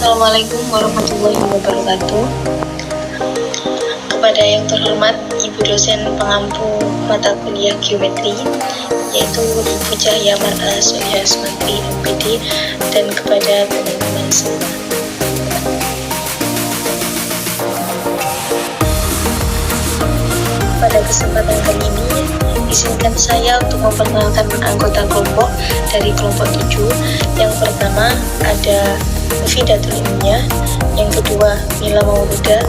Assalamualaikum warahmatullahi wabarakatuh. Kepada yang terhormat Ibu dosen pengampu mata kuliah geometri, yaitu Ibu Cahya Marta Solihah Sumantri MPD, dan kepada teman-teman semua. Pada kesempatan kali ini, izinkan saya untuk memperkenalkan anggota kelompok dari kelompok 7. Yang pertama ada Mufidatul Ilmiah, yang kedua Mila Mauluda,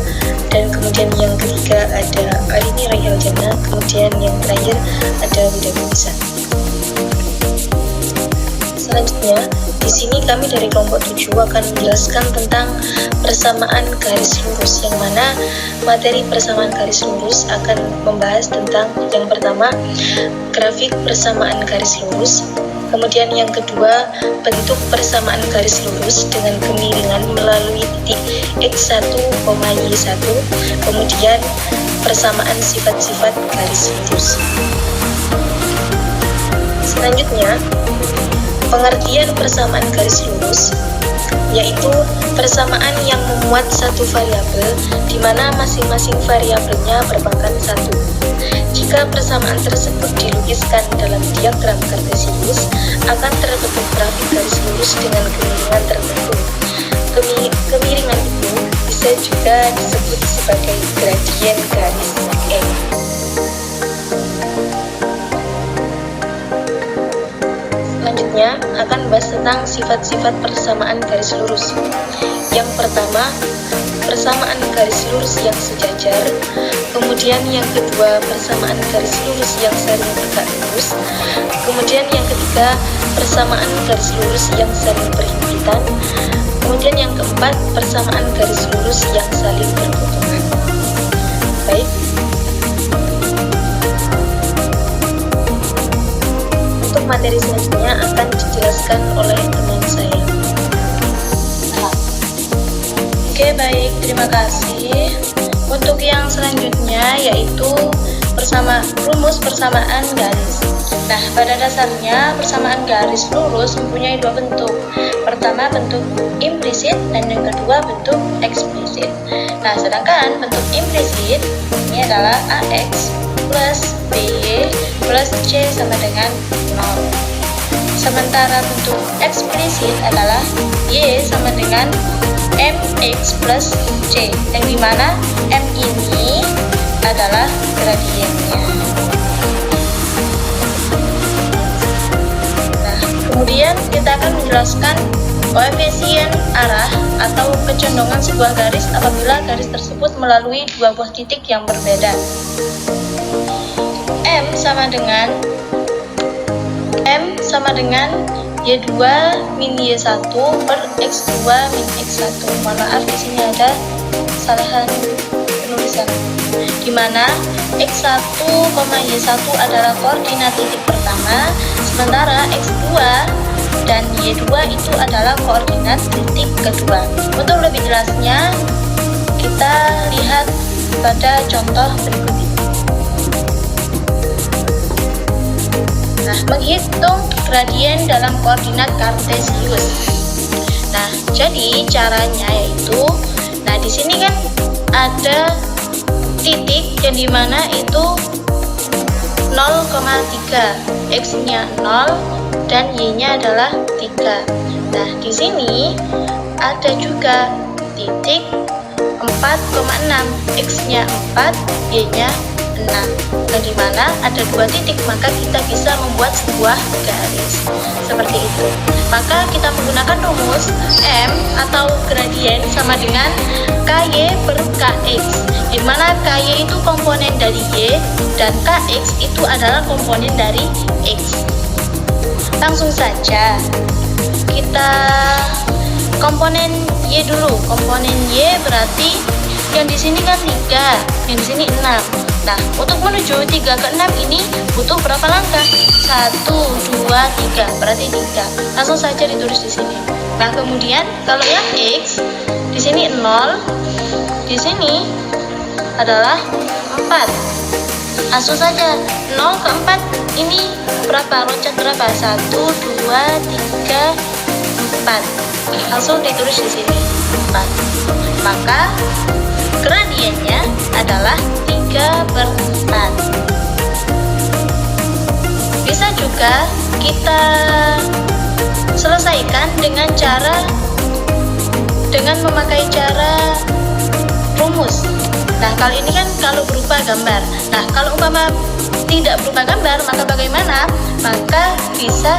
dan kemudian yang ketiga ada Arini Raihal Jannah, kemudian yang terakhir ada Wida Bisa. Selanjutnya, di sini kami dari kelompok 7 akan menjelaskan tentang persamaan garis lurus, yang mana materi persamaan garis lurus akan membahas tentang yang pertama, grafik persamaan garis lurus, kemudian yang kedua, bentuk persamaan garis lurus dengan kemiringan melalui titik x1, y1, kemudian persamaan sifat-sifat garis lurus. Selanjutnya, pengertian persamaan garis lurus yaitu persamaan yang memuat satu variabel di mana masing-masing variabelnya berpangkat 1. Jika persamaan tersebut dilukiskan dalam diagram kartesius, akan terbentuk grafik garis lurus dengan kemiringan tertentu. Kemiringan itu bisa juga disebut sebagai gradien garis E. Selanjutnya akan bahas tentang sifat-sifat persamaan garis lurus. Yang pertama, persamaan garis lurus yang sejajar. Kemudian yang kedua, persamaan garis lurus yang saling tegak lurus. Kemudian yang ketiga, persamaan garis lurus yang saling berhimpitan. Kemudian yang keempat, persamaan garis lurus yang saling berpotongan. Baik. Untuk materi selanjutnya akan dijelaskan oleh teman saya. Oke, baik, terima kasih. Untuk yang selanjutnya yaitu rumus persamaan garis. Nah, pada dasarnya persamaan garis lurus mempunyai dua bentuk. Pertama, bentuk implisit, dan yang kedua bentuk eksplisit. Nah, sedangkan bentuk implisit ini adalah AX plus BY plus C sama dengan 0. Sementara bentuk eksplisit adalah Y sama dengan MX plus C, yang dimana M ini adalah gradiennya. Nah, kemudian kita akan menjelaskan koefisien arah atau kecondongan sebuah garis apabila garis tersebut melalui dua buah titik yang berbeda. M sama dengan Y2 min Y1 per X2 min X1. Mohon maaf, di sini ada kesalahan penulisan. Di mana X1, Y1 adalah koordinat titik pertama, sementara X2 dan Y2 itu adalah koordinat titik kedua. Untuk lebih jelasnya, kita lihat pada contoh berikut ini. Nah, menghitung gradien dalam koordinat kartesius. Nah, jadi caranya yaitu, nah di sini kan ada titik yang dimana itu 0,3, x-nya 0 dan y-nya adalah 3. Nah, di sini ada juga titik 4,6, x-nya 4, y-nya 6, dan dimana ada dua titik, maka kita bisa membuat sebuah garis seperti itu. Maka kita menggunakan rumus M atau gradien sama dengan KY per KX, di mana KY itu komponen dari Y dan KX itu adalah komponen dari X. Langsung saja kita komponen Y dulu. Komponen Y berarti yang di sini kan 3, yang di sini 6. Nah, untuk menuju 3 ke 6 ini butuh berapa langkah? 1, 2, 3, berarti 3. Langsung saja ditulis di sini. Nah, kemudian kalau yang X di sini 0, di sini adalah 4. Langsung saja 0 ke 4 ini berapa? Loncat berapa? 1, 2, 3, 4. Langsung ditulis di sini. Maka gradiennya adalah 3/4. Bisa juga kita selesaikan dengan memakai cara rumus. Nah, kali ini kan kalau berupa gambar. Nah, kalau umpama tidak berupa gambar, maka bagaimana? Maka bisa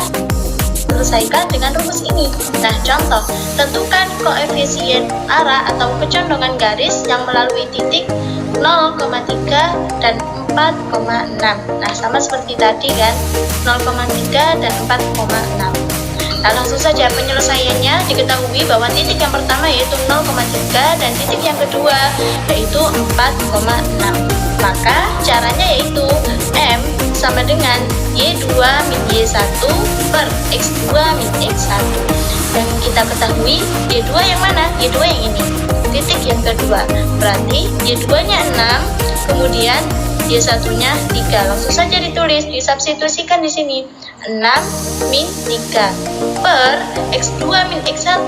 selesaikan dengan rumus ini. Nah, contoh, tentukan koefisien arah atau kecondongan garis yang melalui titik 0,3 dan 4,6. Nah, sama seperti tadi kan, 0,3 dan 4,6. Nah, langsung saja penyelesaiannya. Diketahui bahwa titik yang pertama yaitu 0,3 dan titik yang kedua yaitu 4,6. Maka caranya yaitu M sama dengan Y2 min Y1 per X2 min X1. Dan kita ketahui Y2 yang mana? Y2 yang ini, titik yang kedua. Berarti Y2-nya 6, kemudian Y1-nya 3. Langsung saja ditulis, disubstitusikan di sini. 6 min 3 per X2 min X1.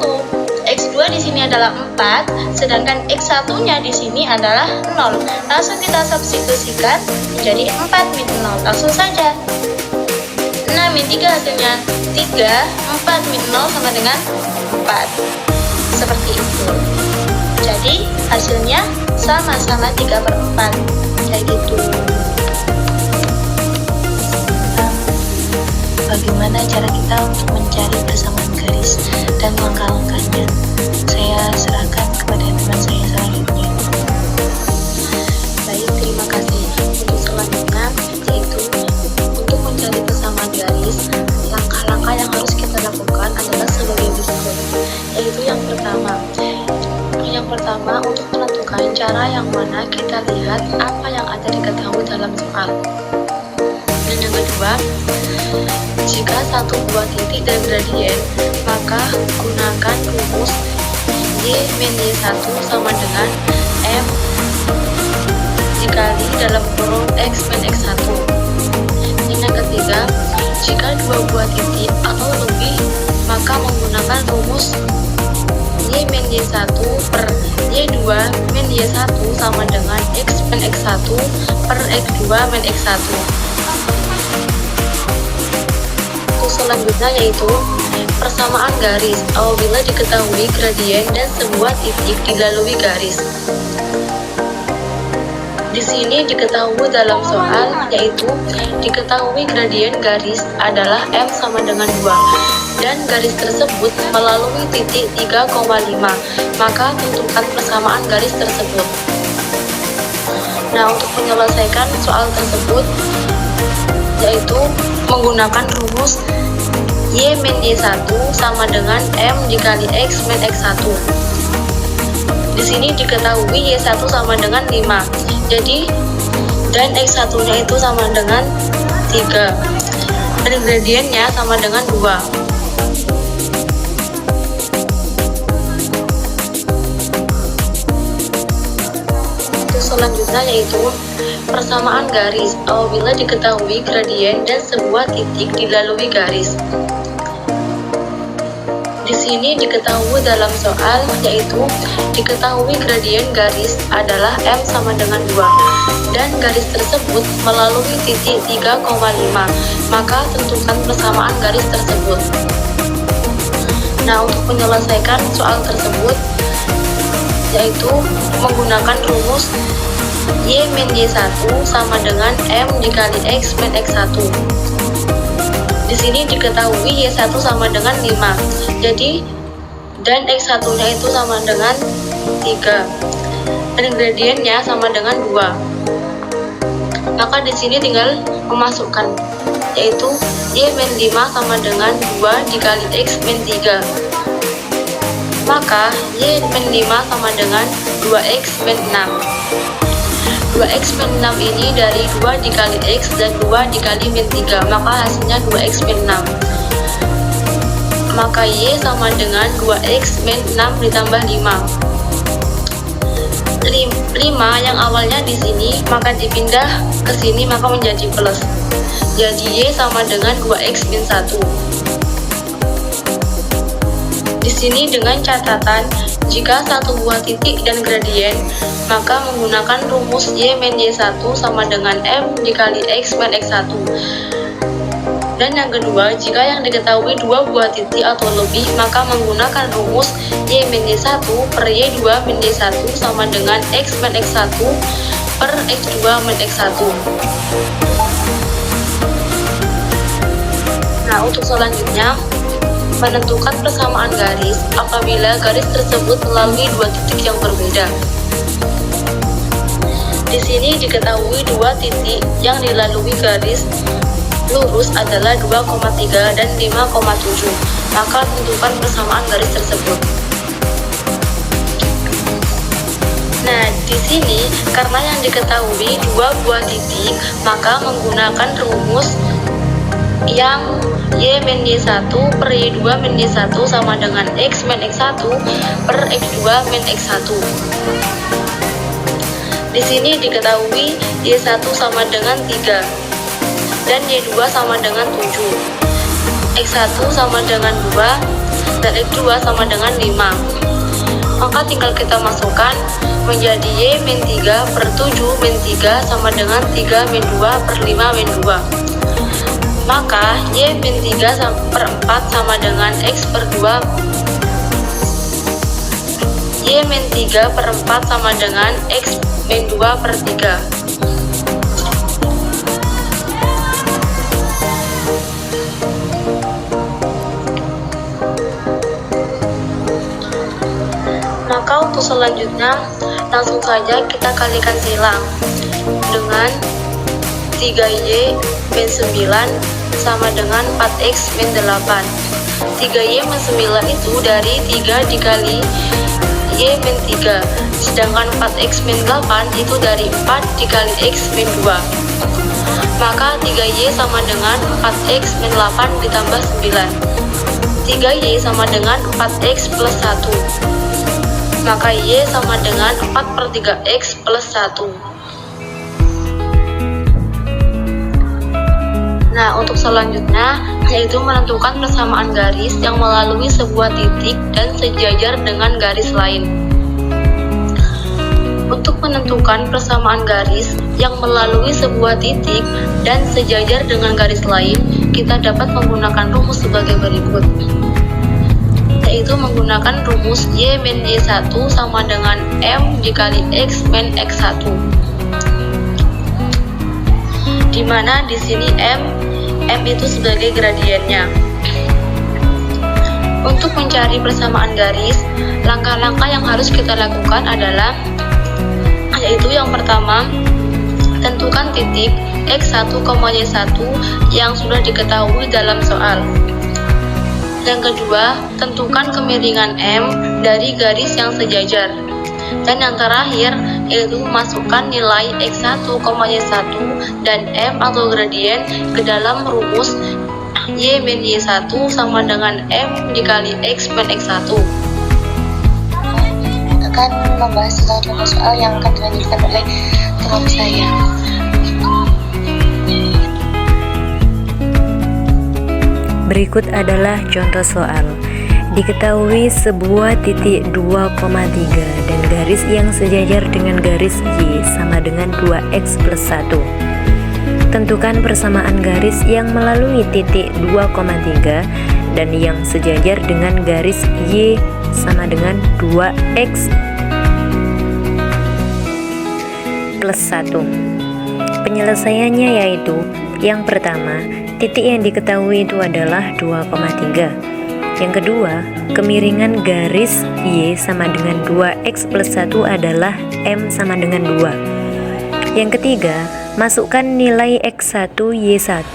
X2 di sini adalah 4, sedangkan X1-nya di sini adalah 0. Langsung kita substitusikan menjadi 4 min 0. Langsung saja. 6 min 3 hasilnya 3, 4 min 0 sama dengan 4. Seperti itu. Jadi hasilnya sama-sama 3/4. Kayak gitu. Bagaimana cara kita untuk mencari persamaan garis dan langkah-langkahnya? Saya serahkan kepada teman saya selanjutnya. Baik, terima kasih. Untuk selanjutnya, yaitu untuk mencari persamaan garis, langkah-langkah yang harus kita lakukan adalah sebagai berikut. Yaitu yang pertama untuk menentukan cara yang mana kita lihat apa yang ada diketahui dalam soal. Dan yang kedua, jika satu buah titik dan gradien, maka gunakan rumus Y min Y1 sama dengan M dikali dalam kurung X min X1. Yang ketiga, jika dua buah titik atau lebih, maka menggunakan rumus Y min Y1 per Y2 min Y1 sama dengan X min X1 per X2 min X1. Selanjutnya yaitu persamaan garis apabila diketahui gradien dan sebuah titik dilalui garis. Di sini diketahui dalam soal yaitu diketahui gradien garis adalah M sama dengan 2 dan garis tersebut melalui titik 3,5, maka tentukan persamaan garis tersebut. Nah, untuk menyelesaikan soal tersebut yaitu menggunakan rumus Y min Y1 sama dengan M dikali X min X1. Di sini diketahui Y1 sama dengan 5. Jadi, dan X1-nya itu sama dengan 3. Dan gradiennya sama dengan 2. Selanjutnya yaitu persamaan garis apabila diketahui gradien dan sebuah titik dilalui garis. Di sini diketahui dalam soal yaitu diketahui gradien garis adalah M sama dengan 2 dan garis tersebut melalui titik 3,5, maka tentukan persamaan garis tersebut. Nah, untuk menyelesaikan soal tersebut yaitu menggunakan rumus Y min Y1 sama dengan M dikali X min X1. Di sini diketahui Y1 sama dengan 5. Jadi, dan X1-nya itu sama dengan 3. Dan gradiennya sama dengan 2. Maka di sini tinggal memasukkan yaitu Y min 5 sama dengan 2 dikali X min 3. Maka Y min 5 sama dengan 2X min 6. 2X min 6 ini dari 2 dikali X dan 2 dikali min 3, maka hasilnya 2X min 6. Maka Y sama dengan 2X min 6 ditambah 5. 5 yang awalnya di sini, maka dipindah ke sini maka menjadi plus. Jadi Y sama dengan 2X min 1. Di sini dengan catatan, jika satu buah titik dan gradien, maka menggunakan rumus Y-Y1 sama dengan M dikali X min X1. Dan yang kedua, jika yang diketahui dua buah titik atau lebih, maka menggunakan rumus Y-Y1 per Y2 min Y1 sama dengan X min X1 per X2 min X1. Nah, untuk selanjutnya, menentukan persamaan garis apabila garis tersebut melalui dua titik yang berbeda. Di sini diketahui dua titik yang dilalui garis lurus adalah 2,3 dan 5,7. Maka tentukan persamaan garis tersebut. Nah, di sini karena yang diketahui dua buah titik, maka menggunakan rumus yang Y min Y1 per Y2 min Y1 sama dengan X min X1 per X2 min X1. Di sini diketahui Y1 sama dengan 3 dan Y2 sama dengan 7. X1 sama dengan 2 dan X2 sama dengan 5. Maka tinggal kita masukkan menjadi Y min 3 per 7 min 3 sama dengan 3 min 2 per 5 min 2. Maka Y min 3 per 4 sama dengan X per 2. Y min 3 per 4 sama dengan X min 2 per 3. Maka untuk selanjutnya, langsung saja kita kalikan silang dengan 3Y min 9 sama dengan 4X min 8. 3Y min 9 itu dari 3 dikali Y min 3, sedangkan 4X min 8 itu dari 4 dikali X min 2. Maka 3Y sama dengan 4X min 8 ditambah 9. 3Y sama dengan 4X plus 1. Maka Y sama dengan 4 per 3X plus 1. Nah, untuk selanjutnya, yaitu menentukan persamaan garis yang melalui sebuah titik dan sejajar dengan garis lain. Untuk menentukan persamaan garis yang melalui sebuah titik dan sejajar dengan garis lain, kita dapat menggunakan rumus sebagai berikut, yaitu menggunakan rumus Y min Y1 sama dengan M dikali X min X1. Dimana di sini M itu sebagai gradiennya. Untuk mencari persamaan garis, langkah-langkah yang harus kita lakukan adalah, yaitu yang pertama, tentukan titik X1, Y1 yang sudah diketahui dalam soal. Yang kedua, tentukan kemiringan M dari garis yang sejajar. Dan yang terakhir, yaitu memasukkan nilai X1, Y1 dan M atau gradien ke dalam rumus Y min Y1 sama dengan M dikali X min X1. Akan membahas contoh soal yang akan dilanjutkan oleh teman saya. Berikut adalah contoh soal. Diketahui sebuah titik 2,3 dan garis yang sejajar dengan garis Y sama dengan 2X plus 1. Tentukan persamaan garis yang melalui titik 2,3 dan yang sejajar dengan garis Y sama dengan 2X plus 1. Penyelesaiannya yaitu, yang pertama, titik yang diketahui itu adalah 2,3. Yang kedua, kemiringan garis Y sama dengan 2X plus 1 adalah M sama dengan 2. Yang ketiga, masukkan nilai X1 Y1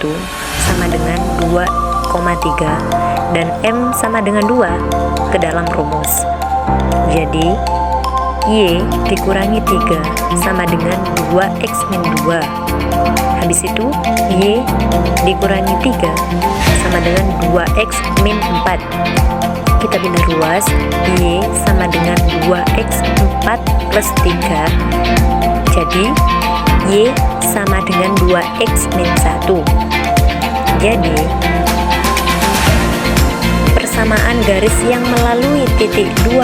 sama dengan 2,3 dan M sama dengan 2 ke dalam rumus. Jadi, Y dikurangi 3 sama dengan 2X min 2. Habis itu, Y dikurangi 3 sama dengan 2X min 4. Kita bina ruas, Y sama dengan 2X 4 plus 3. Jadi, Y sama dengan 2X min 1. Jadi, persamaan garis yang melalui titik 2,3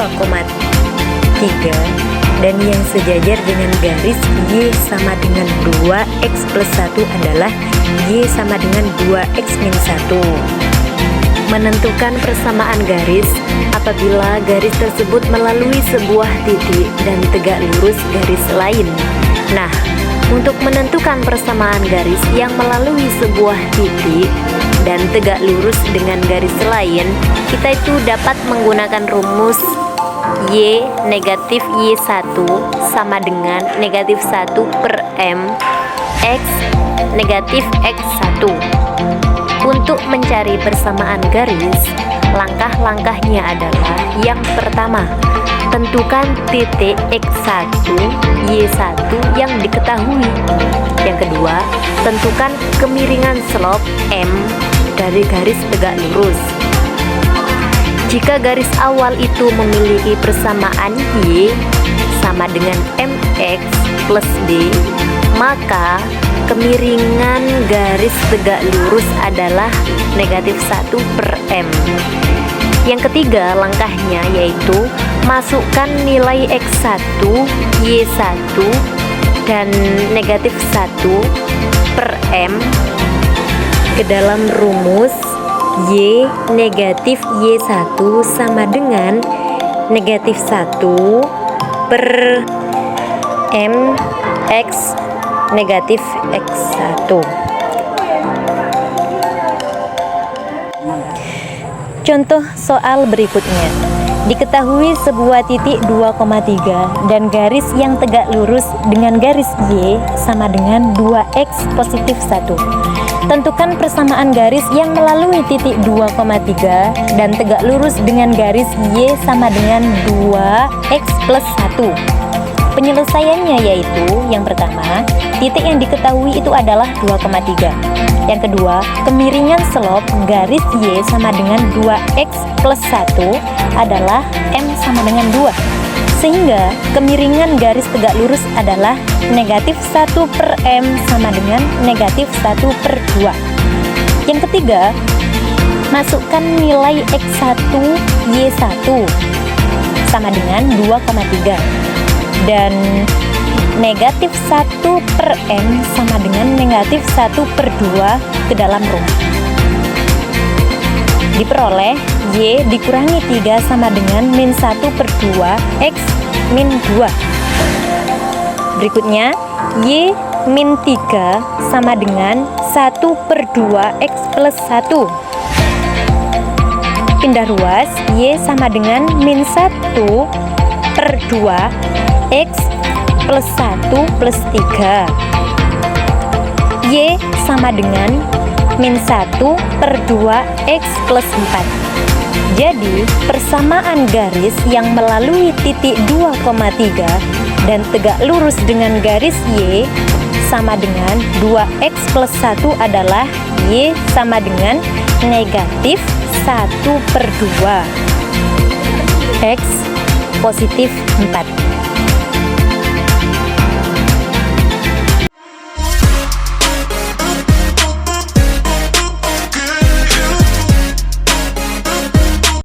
dan yang sejajar dengan garis Y sama dengan 2X plus 1 adalah Y sama dengan 2X min 1. Menentukan persamaan garis apabila garis tersebut melalui sebuah titik dan tegak lurus garis lain. Nah, untuk menentukan persamaan garis yang melalui sebuah titik dan tegak lurus dengan garis lain, kita itu dapat menggunakan rumus Y negatif Y1 sama dengan negatif 1 per M X negatif X1. Untuk mencari persamaan garis, langkah-langkahnya adalah: yang pertama, tentukan titik X1, Y1 yang diketahui. Yang kedua, tentukan kemiringan slope M dari garis tegak lurus. Jika garis awal itu memiliki persamaan Y sama dengan MX plus D, maka kemiringan garis tegak lurus adalah negatif 1 per M. Yang ketiga langkahnya yaitu masukkan nilai X1, Y1 dan negatif 1 per M ke dalam rumus Y negatif Y1 sama dengan negatif 1 per M X negatif X1. Contoh soal berikutnya. Diketahui sebuah titik 2,3 dan garis yang tegak lurus dengan garis Y sama dengan 2X positif 1. Tentukan persamaan garis yang melalui titik 2,3 dan tegak lurus dengan garis Y sama dengan 2X plus 1. Penyelesaiannya yaitu: yang pertama, titik yang diketahui itu adalah 2,3. Yang kedua, kemiringan slope garis Y sama dengan 2X plus 1 adalah M sama dengan 2. Sehingga kemiringan garis tegak lurus adalah negatif 1 per M sama dengan negatif 1 per 2. Yang ketiga, masukkan nilai X1, Y1 sama dengan 2,3 dan negatif 1 per M sama dengan negatif 1 per 2 ke dalam rumus. Diperoleh Y dikurangi 3 sama dengan min 1 per 2 X min 2. Berikutnya Y min 3 sama dengan 1 per 2 X plus 1. Pindah ruas, Y sama dengan min 1 per 2 X plus 1 plus 3. Y sama dengan min 1 per 2 X plus 4. Jadi persamaan garis yang melalui titik 2,3 dan tegak lurus dengan garis Y sama dengan 2X plus 1 adalah Y sama dengan negatif 1 per 2 X positif 4.